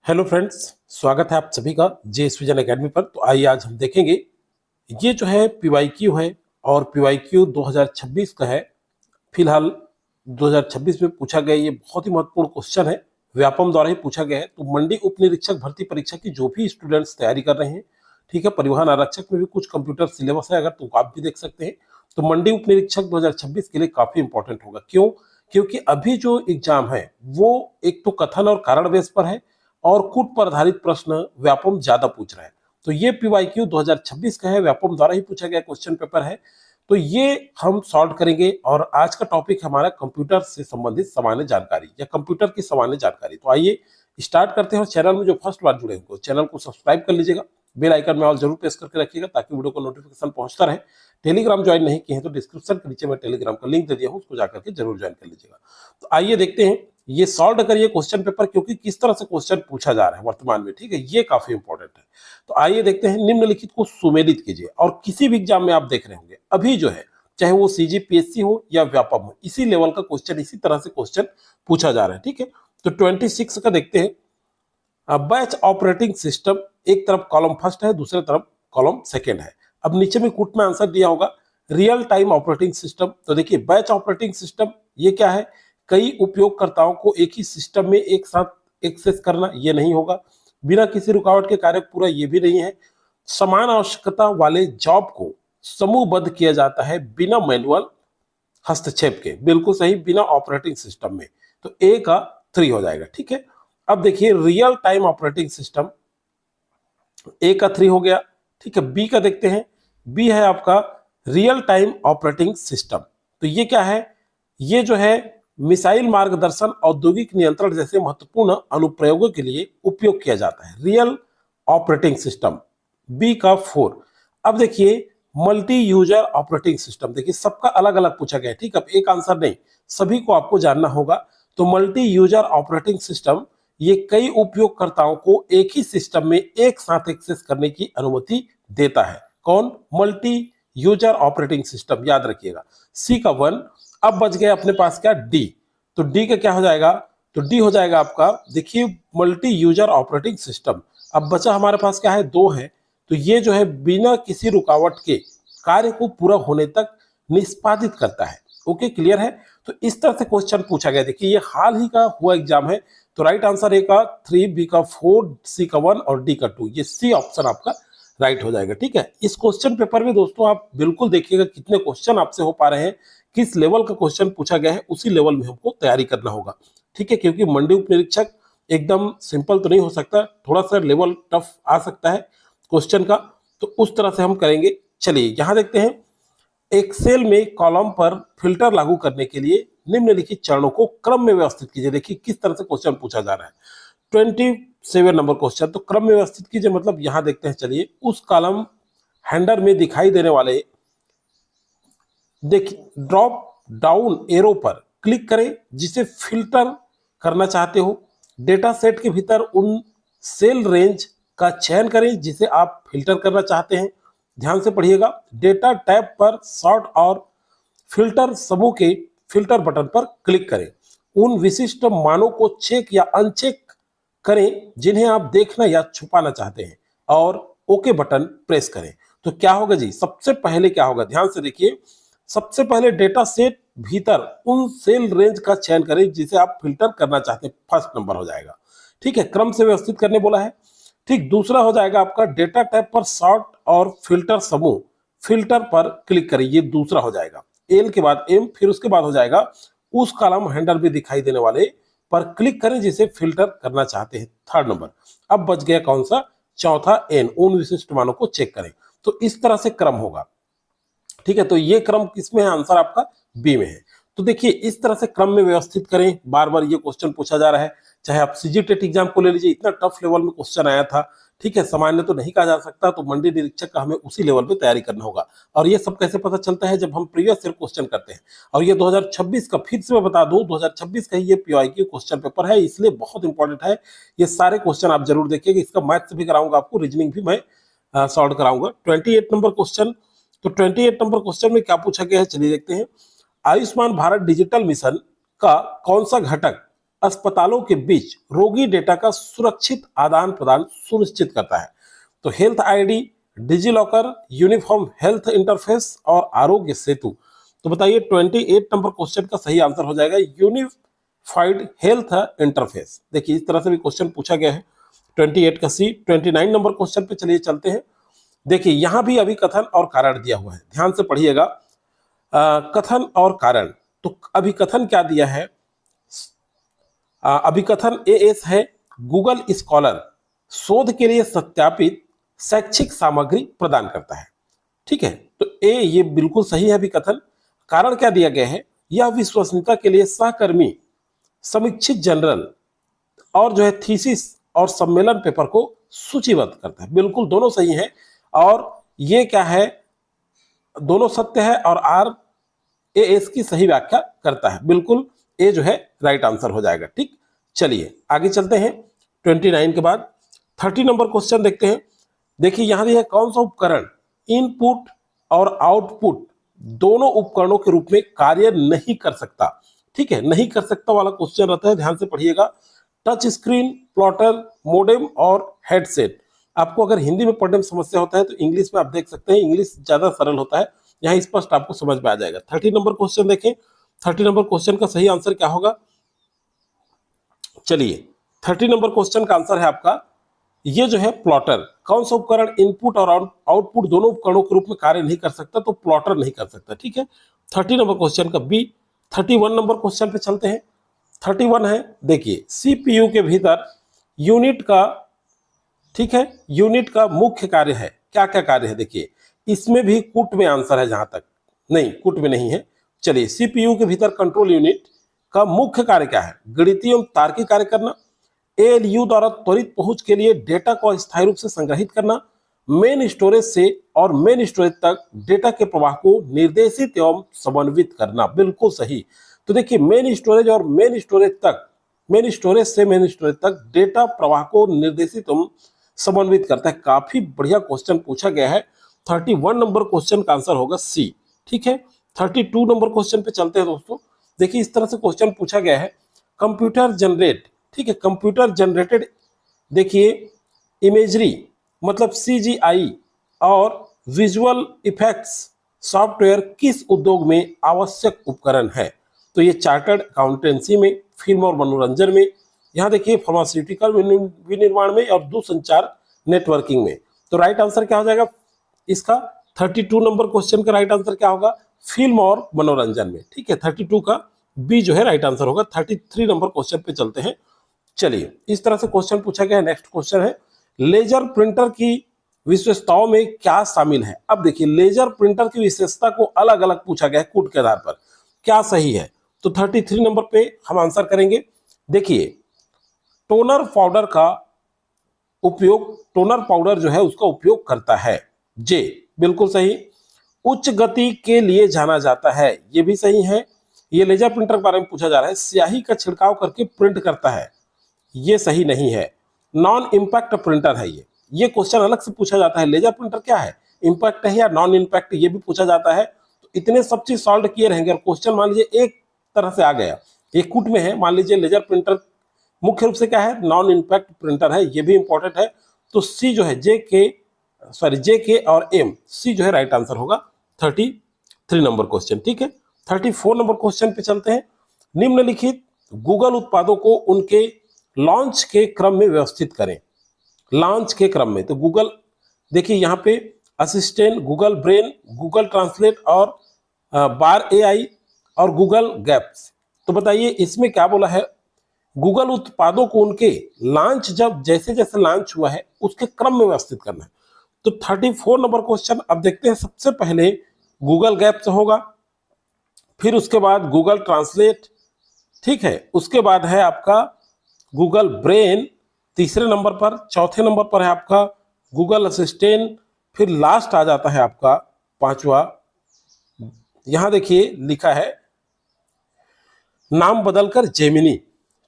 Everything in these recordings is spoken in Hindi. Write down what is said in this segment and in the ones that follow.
हेलो फ्रेंड्स, स्वागत है आप सभी का जेएस विजन एकेडमी पर। तो आइए आज हम देखेंगे ये जो है पीवाईक्यू है और पीवाईक्यू 2026 का है। फिलहाल 2026 में पूछा गया ये बहुत ही महत्वपूर्ण क्वेश्चन है, व्यापम द्वारा ही पूछा गया है। तो मंडी उप निरीक्षक भर्ती परीक्षा की जो भी स्टूडेंट्स तैयारी कर रहे हैं, ठीक है, परिवहन आरक्षक में भी कुछ कंप्यूटर सिलेबस है, अगर तो आप भी देख सकते हैं। तो मंडी उप निरीक्षक 2026 के लिए काफी इंपॉर्टेंट होगा। क्यों? क्योंकि अभी जो एग्जाम है वो एक तो कथन और कारण बेस पर है और कूट पर आधारित प्रश्न व्यापम ज्यादा पूछ रहा है। तो ये पीवाईक्यू 2026 का है, व्यापम द्वारा ही पूछा गया क्वेश्चन पेपर है। तो ये हम सॉल्व करेंगे और आज का टॉपिक हमारा कंप्यूटर से संबंधित सामान्य जानकारी या कंप्यूटर की सामान्य जानकारी। तो आइए स्टार्ट करते हैं। और चैनल में जो फर्स्ट बार जुड़े होंगे चैनल को सब्सक्राइब कर लीजिएगा, बेल आइकन में ऑल जरूर प्रेस करके रखिएगा ताकि वीडियो को नोटिफिकेशन पहुंचता रहे। टेलीग्राम ज्वाइन नहीं किए हैं तो डिस्क्रिप्शन के नीचे मैं टेलीग्राम का लिंक दे दिया हूं, उसको जाकर के जरूर ज्वाइन कर लीजिएगा। तो आइए देखते हैं, ये सॉल्व करिए क्वेश्चन पेपर, क्योंकि किस तरह से क्वेश्चन पूछा जा रहा है वर्तमान में, ठीक है, ये काफी इंपॉर्टेंट है। तो आइए देखते हैं, निम्नलिखित को सुमेलित कीजिए। और किसी भी एग्जाम में आप देख रहे होंगे अभी जो है, चाहे वो सीजीपीएससी हो या व्यापम हो, इसी लेवल का क्वेश्चन, इसी तरह से क्वेश्चन पूछा जा रहा है, ठीक है। तो 26 का देखते हैं। बैच ऑपरेटिंग सिस्टम, एक तरफ कॉलम फर्स्ट है, दूसरे तरफ कॉलम सेकेंड है। अब नीचे में कूट में आंसर दिया होगा रियल टाइम ऑपरेटिंग सिस्टम। तो देखिए बैच ऑपरेटिंग सिस्टम ये क्या है? कई उपयोगकर्ताओं को एक ही सिस्टम में एक साथ एक्सेस करना, ये नहीं होगा। बिना किसी रुकावट के कार्य पूरा, ये भी नहीं है। समान आवश्यकता वाले जॉब को समूहबद्ध किया जाता है बिना मैनुअल हस्तक्षेप के, बिल्कुल सही, बिना ऑपरेटिंग सिस्टम में। तो ए का 3 हो जाएगा, ठीक है। अब देखिए रियल टाइम ऑपरेटिंग सिस्टम, ए का 3 हो गया, ठीक है। बी का देखते हैं, बी है आपका रियल टाइम ऑपरेटिंग सिस्टम। तो ये क्या है? ये जो है मिसाइल मार्गदर्शन, औद्योगिक नियंत्रण जैसे महत्वपूर्ण अनुप्रयोगों के लिए उपयोग किया जाता है, रियल ऑपरेटिंग सिस्टम, बी का 4। अब देखिए मल्टी यूजर ऑपरेटिंग सिस्टम, देखिए सबका अलग अलग पूछा गया है, ठीक है। अब एक आंसर नहीं, सभी को आपको जानना होगा। तो मल्टी यूजर ऑपरेटिंग सिस्टम ये कई उपयोगकर्ताओं को एक ही सिस्टम में एक साथ एक्सेस करने की अनुमति देता है। कौन? मल्टी यूजर ऑपरेटिंग सिस्टम, याद रखिएगा। सी का 1। अब बच गया अपने पास क्या? डी। तो डी का क्या हो जाएगा? तो डी हो जाएगा आपका, देखिए मल्टी यूजर ऑपरेटिंग सिस्टम। अब बचा हमारे पास क्या है? 2 है। तो ये जो है बिना किसी रुकावट के कार्य को पूरा होने तक निष्पादित करता है। ओके, क्लियर है। तो इस तरह से क्वेश्चन पूछा गया। देखिए ये हाल ही का हुआ एग्जाम है। तो राइट आंसर ए का 3, बी का 4, सी का 1 और डी का 2, ये सी ऑप्शन आपका राइट हो जाएगा, ठीक है। इस क्वेश्चन पेपर में दोस्तों आप बिल्कुल देखिएगा कितने क्वेश्चन आपसे हो पा रहे हैं, किस लेवल का क्वेश्चन पूछा गया है, उसी लेवल में हमको तैयारी करना होगा, ठीक है। क्योंकि मंडी उप निरीक्षक एकदम सिंपल तो नहीं हो सकता, थोड़ा सा लेवल टफ आ सकता है क्वेश्चन का। तो उस तरह से हम करेंगे। चलिए यहां देखते हैं, एक्सेल में कॉलम पर फिल्टर लागू करने के लिए निम्नलिखित चरणों को क्रम में व्यवस्थित कीजिए। देखिए किस तरह से क्वेश्चन पूछा जा रहा है। 27 नंबर क्वेश्चन, तो क्रम में व्यवस्थित कीजिए, मतलब यहां देखते हैं। चलिए उस कॉलम हैंडल में दिखाई देने वाले देखिए ड्रॉप डाउन एरो पर क्लिक करें जिसे फिल्टर करना चाहते हो। डेटा सेट के भीतर उन सेल रेंज का चयन करें जिसे आप फिल्टर करना चाहते हैं। ध्यान से पढ़िएगा। डेटा टैब पर सॉर्ट और फिल्टर समूह के फिल्टर बटन पर क्लिक करें। उन विशिष्ट मानों को चेक या अनचेक करें जिन्हें आप देखना या छुपाना चाहते हैं और ओके बटन प्रेस करें। तो क्या होगा जी? सबसे पहले क्या होगा, ध्यान से देखिए। सबसे पहले डेटा सेट भीतर उन सेल रेंज का चयन करें जिसे आप फिल्टर करना चाहते हैं, फर्स्ट नंबर हो जाएगा, ठीक है। क्रम से व्यवस्थित करने बोला है, ठीक। दूसरा हो जाएगा आपका डेटा टैब पर सॉर्ट और फिल्टर समूह फिल्टर पर क्लिक करें, ये दूसरा हो जाएगा। एल के बाद एम, फिर उसके बाद हो जाएगा उस कॉलम हैंडल में दिखाई देने वाले पर क्लिक करें जिसे फिल्टर करना चाहते हैं, थर्ड नंबर। अब बच गया कौन सा? चौथा, एन, उन विशिष्ट मानों को चेक करें। तो इस तरह से क्रम होगा, ठीक है। तो ये क्रम किसमें है? आंसर आपका बी में है। तो देखिए इस तरह से क्रम में व्यवस्थित करें। बार बार ये क्वेश्चन पूछा जा रहा है, चाहे आप सीजीटेट एग्जाम को ले लीजिए, इतना टफ लेवल में क्वेश्चन आया था, ठीक है। सामान्य तो नहीं कहा जा सकता, तो मंडी निरीक्षक का हमें उसी लेवल पे तैयारी करना होगा। और ये सब कैसे पता चलता है? जब हम प्रीवियस ईयर क्वेश्चन करते हैं। और ये 2026 का, फिर से मैं बता दूं, 2026 का ही ये पीवाईक्यू क्वेश्चन पेपर है, इसलिए बहुत इंपॉर्टेंट है। ये सारे क्वेश्चन आप जरूर देखिएगा। इसका मैथ्स भी कराऊंगा आपको, रीजनिंग भी मैं सॉल्व कराऊंगा। 28 नंबर क्वेश्चन, तो 28 नंबर क्वेश्चन में क्या पूछा गया है, चलिए देखते हैं। आयुष्मान भारत डिजिटल मिशन का कौन सा घटक अस्पतालों के बीच रोगी डेटा का सुरक्षित आदान प्रदान सुनिश्चित करता है। तो health ID, digi locker, uniform health interface और आरोग्य सेतु। तो बताइए 28 नंबर क्वेश्चन का सही आंसर हो जाएगा यूनिफाइड हेल्थ इंटरफेस। देखिए इस तरह से भी क्वेश्चन पूछा गया है 28 का सी। 29 नंबर क्वेश्चन पे चलिए चलते हैं। देखिए यहां भी अभिकथन और कारण दिया हुआ है, ध्यान से पढ़िएगा। कथन और कारण, तो अभिकथन क्या दिया है? अभिकथन एएस है, गूगल स्कॉलर शोध के लिए सत्यापित शैक्षिक सामग्री प्रदान करता है। ठीक है, तो ए ये बिल्कुल सही है अभिकथन। कारण क्या दिया गया है? यह विश्वसनीयता के लिए सहकर्मी समीक्षित जर्नल और जो है थीसिस और सम्मेलन पेपर को सूचीबद्ध करता है। बिल्कुल दोनों सही हैं और ये क्या है, दोनों सत्य है और आर ए एस की सही व्याख्या करता है। बिल्कुल ए जो है राइट आंसर हो जाएगा। ठीक, चलिए आगे चलते हैं। 29 के बाद 30 नंबर क्वेश्चन देखते हैं। देखिए यहां दिया है कौन सा उपकरण इनपुट और आउटपुट दोनों उपकरणों के रूप में कार्य नहीं कर सकता। ठीक है, नहीं कर सकता वाला क्वेश्चन रहता है, ध्यान से पढ़िएगा। टच स्क्रीन, प्लॉटर, मोडेम और हेडसेट। आपको अगर हिंदी में पढ़ने में समस्या होता है तो इंग्लिश में आप देख सकते हैं, इंग्लिश ज्यादा सरल होता है, यहाँ स्पष्ट आपको समझ में आ जाएगा। 30 नंबर क्वेश्चन देखें। 30 नंबर क्वेश्चन का सही आंसर क्या होगा? चलिए 30 नंबर क्वेश्चन का आंसर है आपका ये जो है प्लॉटर। कौन सा उपकरण इनपुट और आउटपुट दोनों उपकरणों के रूप में कार्य नहीं कर सकता? तो प्लॉटर नहीं कर सकता। ठीक है, 30 नंबर क्वेश्चन का बी। 31 नंबर क्वेश्चन पे चलते हैं। 31 है, देखिए सीपीयू के भीतर यूनिट का, ठीक है, यूनिट का मुख्य कार्य है। क्या क्या कार्य है? देखिए इसमें भी कुट में आंसर है, जहां तक नहीं, कुट में नहीं है। चलिए सीपीयू के भीतर कंट्रोल यूनिट का मुख्य कार्य क्या है? गणितीय एवं तार्किक कार्य करना, एएलयू द्वारा त्वरित पहुंच के लिए डेटा को स्थायी रूप से संग्रहित करना, मेन स्टोरेज से और मेन स्टोरेज तक डेटा के प्रवाह को निर्देशित एवं समन्वित करना। बिल्कुल सही। तो देखिए मेन स्टोरेज और मेन स्टोरेज तक, मेन स्टोरेज से मेन स्टोरेज तक डेटा प्रवाह को निर्देशित एवं समन्वित करता है। काफी बढ़िया क्वेश्चन पूछा गया है। 31 नंबर क्वेश्चन का आंसर होगा सी। ठीक है, 32 नंबर क्वेश्चन पे चलते हैं दोस्तों। देखिए इस तरह से क्वेश्चन पूछा गया है, कंप्यूटर जनरेट, ठीक है, कंप्यूटर जनरेटेड, देखिए इमेजरी मतलब सीजीआई और विजुअल इफेक्ट्स सॉफ्टवेयर किस उद्योग में आवश्यक उपकरण है? तो ये चार्टर्ड अकाउंटेंसी में, फिल्म और मनोरंजन में, यहाँ देखिए फार्मास्यूटिकल विनिर्माण में और दूरसंचार नेटवर्किंग में। तो राइट आंसर क्या हो जाएगा इसका? 32 नंबर क्वेश्चन का राइट आंसर क्या होगा? फिल्म और मनोरंजन में। ठीक है, 32 का बी जो है राइट आंसर होगा। 33 नंबर क्वेश्चन पे चलते हैं। चलिए इस तरह से क्वेश्चन पूछा गया है। नेक्स्ट क्वेश्चन है, लेजर प्रिंटर की विशेषताओं में क्या शामिल है? अब देखिए लेजर प्रिंटर की विशेषता को अलग अलग पूछा गया है कूट के आधार पर, क्या सही है? तो 33 नंबर पे हम आंसर करेंगे। देखिए टोनर पाउडर का उपयोग, टोनर पाउडर जो है उसका उपयोग करता है, जे बिल्कुल सही। उच्च गति के लिए जाना जाता है, ये भी सही है। ये लेजर प्रिंटर के बारे में पूछा जा रहा है, स्याही का छिड़काव करके प्रिंट करता है, ये सही नहीं है। नॉन इंपैक्ट प्रिंटर है ये क्वेश्चन अलग से पूछा जाता है। लेजर प्रिंटर क्या है, इंपैक्ट है या नॉन इंपैक्ट, ये भी पूछा जाता है। तो इतने सब चीज सॉल्व किए रहेंगे और क्वेश्चन मान लीजिए एक तरह से आ गया, ये कूट में है, मान लीजिए लेजर प्रिंटर मुख्य रूप से क्या है, नॉन इंपैक्ट प्रिंटर है, ये भी इंपॉर्टेंट है। तो सी जो है जे के और एम, सी जो है राइट आंसर होगा 33 नंबर क्वेश्चन। ठीक है, 34 नंबर क्वेश्चन पे चलते हैं। निम्नलिखित गूगल उत्पादों को उनके लॉन्च के क्रम में व्यवस्थित करें। लॉन्च के क्रम में, तो गूगल देखिए यहाँ पे assistant, Google brain, Google translate और बार एआई और गूगल गैप्स। तो बताइए इसमें क्या बोला है? गूगल उत्पादों को उनके लॉन्च, जब जैसे जैसे लॉन्च हुआ है उसके क्रम में व्यवस्थित करना है। तो 34 नंबर क्वेश्चन अब देखते हैं। सबसे पहले गूगल गैप्स होगा, फिर उसके बाद गूगल ट्रांसलेट, ठीक है, उसके बाद है आपका गूगल ब्रेन तीसरे नंबर पर, चौथे नंबर पर है आपका गूगल असिस्टेंट, फिर लास्ट आ जाता है आपका पांचवा, यहां देखिए लिखा है नाम बदलकर जेमिनी।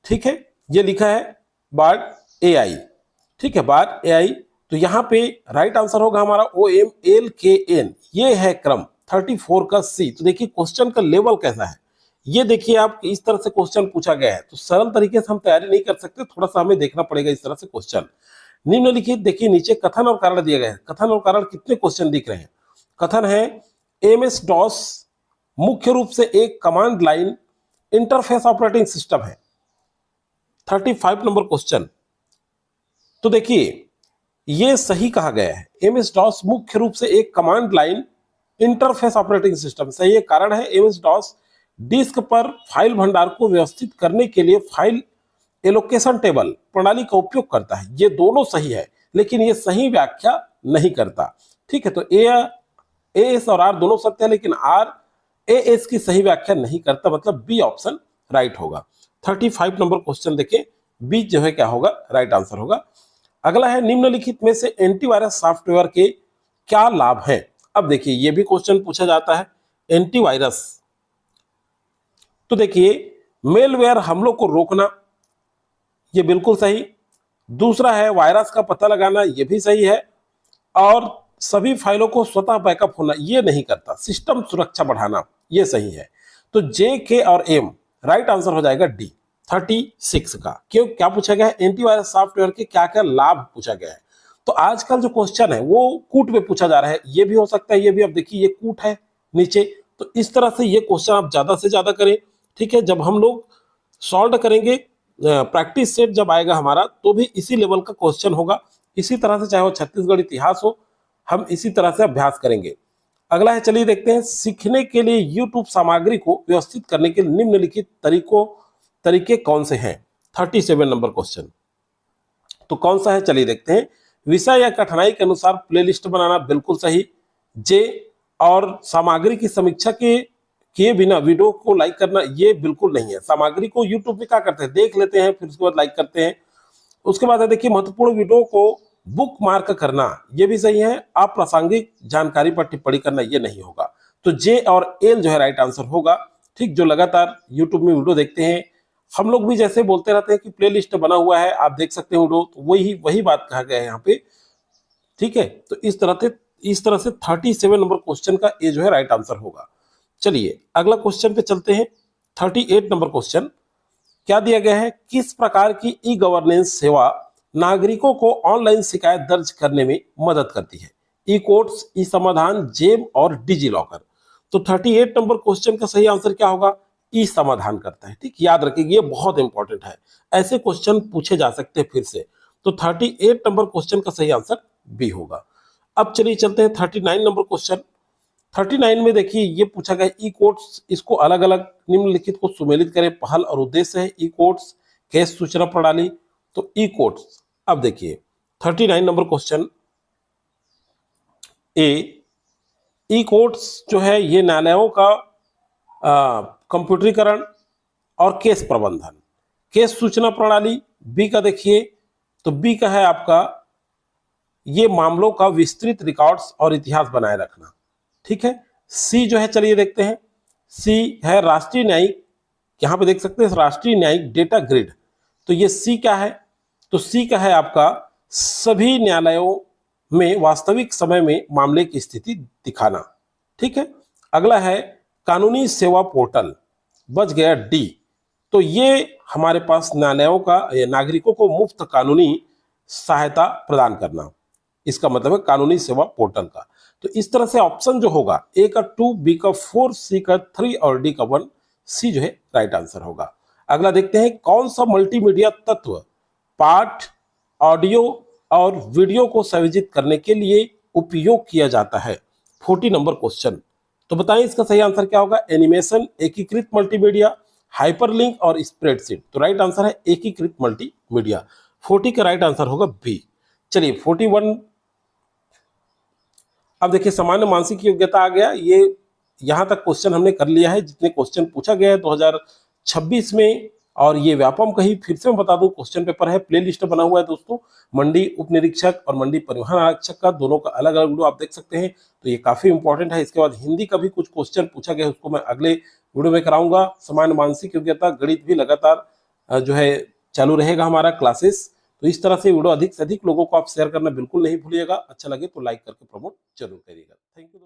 ठीक है, ये लिखा है बार्ड एआई। ठीक है, बार्ड एआई। तो यहां पे राइट आंसर होगा हमारा OMLKN, ये है क्रम 34 का सी। तो देखिए क्वेश्चन का लेवल कैसा है, ये देखिए आप इस तरह से क्वेश्चन पूछा गया है, तो सरल तरीके से हम तैयारी नहीं कर सकते, थोड़ा सा हमें देखना पड़ेगा इस तरह से क्वेश्चन। निम्नलिखित देखिए नीचे कथन और कारण दिए गए हैं। कथन और कारण कितने क्वेश्चन दिख रहे हैं? कथन है एमएस डॉस मुख्य रूप से एक command line interface operating system है। 35 नंबर क्वेश्चन। तो देखिए ये सही कहा गया है, एमएस डॉस मुख्य रूप से एक command line interface operating system सही है। कारण है एमएस डॉस डिस्क पर फाइल भंडार को व्यवस्थित करने के लिए फाइल एलोकेशन टेबल प्रणाली का उपयोग करता है। ये दोनों सही है, लेकिन ये सही व्याख्या नहीं करता। ठीक है, तो ए एस और आर दोनों सत्य है, लेकिन आर ए एस की सही व्याख्या नहीं करता, मतलब बी ऑप्शन राइट होगा। 35 नंबर क्वेश्चन देखें, बी जो है क्या होगा, राइट आंसर होगा। अगला है निम्नलिखित में से एंटीवायरस सॉफ्टवेयर के क्या लाभ हैं? अब देखिए ये भी क्वेश्चन पूछा जाता है, एंटीवायरस। तो देखिए मेलवेयर हमलों को रोकना, ये बिल्कुल सही। दूसरा है वायरस का पता लगाना, ये भी सही है। और सभी फाइलों को स्वतः बैकअप होना, ये नहीं करता। सिस्टम सुरक्षा बढ़ाना, ये सही है। तो जे, के और एम राइट आंसर हो जाएगा डी 36 का। क्यों, क्या पूछा गया है? एंटीवायरस सॉफ्टवेयर के क्या क्या लाभ पूछा गया है। तो आजकल जो क्वेश्चन है वो कूट में पूछा जा रहा है, ये भी हो सकता है, ये भी। अब देखिए ये कूट है नीचे, तो इस तरह से ये क्वेश्चन आप ज्यादा से ज्यादा करें। ठीक है, जब हम लोग सॉल्व करेंगे, प्रैक्टिस सेट जब आएगा हमारा, तो भी इसी लेवल का क्वेश्चन होगा। इसी तरह से, चाहे वो छत्तीसगढ़ इतिहास हो, हम इसी तरह से अभ्यास करेंगे। अगला है, चलिए देखते हैं, सीखने के लिए यूट्यूब सामग्री को व्यवस्थित करने के निम्नलिखित तरीके कौन से हैं? 37 नंबर क्वेश्चन। तो कौन सा है, चलिए देखते हैं। विषय या कठिनाई के अनुसार प्लेलिस्ट बनाना, बिल्कुल सही, जे। और सामग्री की समीक्षा के किए बिना वीडियो को लाइक करना, ये बिल्कुल नहीं है। सामग्री को यूट्यूब में क्या करते हैं, देख लेते हैं, फिर उसके बाद लाइक करते हैं। उसके बाद है देखिए महत्वपूर्ण वीडियो को बुक मार्क करना, ये भी सही है। अप्रासंगिक जानकारी पर टिप्पणी करना, ये नहीं होगा। तो जे और एल जो है राइट आंसर होगा। ठीक, जो लगातार यूट्यूब में वीडियो देखते हैं, हम लोग भी जैसे बोलते रहते हैं कि प्लेलिस्ट बना हुआ है, आप देख सकते हैं वीडियो, तो वही बात कहा गया है यहाँ पे। ठीक है, तो इस तरह से 37 नंबर क्वेश्चन का ए जो है राइट आंसर होगा। चलिए अगला क्वेश्चन पे चलते हैं। 38 नंबर क्वेश्चन क्या दिया गया है? किस प्रकार की ई गवर्नेंस सेवा नागरिकों को ऑनलाइन शिकायत दर्ज करने में मदद करती है? ई कोर्ट्स, ई समाधान, जेम और डिजी लॉकर। तो 38 नंबर क्वेश्चन का सही आंसर क्या होगा? ई समाधान करता है। ठीक, याद रखिए ये बहुत इंपॉर्टेंट है, ऐसे क्वेश्चन पूछे जा सकते हैं फिर से। तो 38 नंबर क्वेश्चन का सही आंसर बी होगा। अब चलिए चलते हैं 39 नंबर क्वेश्चन। 39 में देखिए ये पूछा गया ई कोर्ट्स, इसको अलग अलग निम्नलिखित को सुमेलित करें। पहल और उद्देश्य है ई कोर्ट्स, केस सूचना प्रणाली। तो ई कोर्ट्स, अब देखिए 39 नंबर क्वेश्चन ए, ई कोर्ट्स जो है ये न्यायालयों का कंप्यूटरीकरण और केस प्रबंधन। केस सूचना प्रणाली बी का देखिए, तो बी का है आपका ये मामलों का विस्तृत रिकॉर्ड्स और इतिहास बनाए रखना। ठीक है, सी जो है चलिए देखते हैं। सी है राष्ट्रीय न्यायिक, यहां पे देख सकते हैं राष्ट्रीय न्यायिक डेटा ग्रिड। तो ये सी क्या है? तो सी का है आपका सभी न्यायालयों में वास्तविक समय में मामले की स्थिति दिखाना। ठीक है, अगला है कानूनी सेवा पोर्टल, बच गया डी। तो ये हमारे पास न्यायालयों का नागरिकों को मुफ्त कानूनी सहायता प्रदान करना, इसका मतलब है कानूनी सेवा पोर्टल का। तो इस तरह से ऑप्शन जो होगा, ए का 2, बी का 4, सी का 3 और डी का 1, सी जो है राइट आंसर होगा। अगला देखते हैं, कौन सा मल्टीमीडिया तत्व पाठ, ऑडियो और वीडियो को संयोजित करने के लिए उपयोग किया जाता है? 40 नंबर क्वेश्चन। तो बताएं इसका सही आंसर क्या होगा? एनिमेशन, एकीकृत मल्टीमीडिया, हाइपरलिंक और स्प्रेडशीट। तो राइट आंसर है एकीकृत मल्टीमीडिया। 40 का राइट आंसर होगा बी। चलिए 41। अब देखिए सामान्य मानसिक योग्यता आ गया, ये यहां तक क्वेश्चन हमने कर लिया है जितने क्वेश्चन पूछा गया है 2026 में। और ये व्यापम कहीं फिर से मैं बता दूं क्वेश्चन पेपर है, प्ले लिस्ट बना हुआ है दोस्तों, मंडी उप निरीक्षक और मंडी परिवहन आरक्षक का, दोनों का अलग अलग वीडियो आप देख सकते हैं। तो ये काफी इंपॉर्टेंट है। इसके बाद हिंदी का भी कुछ क्वेश्चन पूछा गया है, उसको मैं अगले वीडियो में कराऊंगा। सामान्य मानसिक योग्यता, गणित भी लगातार जो है चालू रहेगा हमारा क्लासेस। तो इस तरह से वीडियो अधिक से अधिक लोगों को आप शेयर करना बिल्कुल नहीं भूलिएगा। अच्छा लगे तो लाइक करके प्रमोट जरूर करिएगा। Thank you.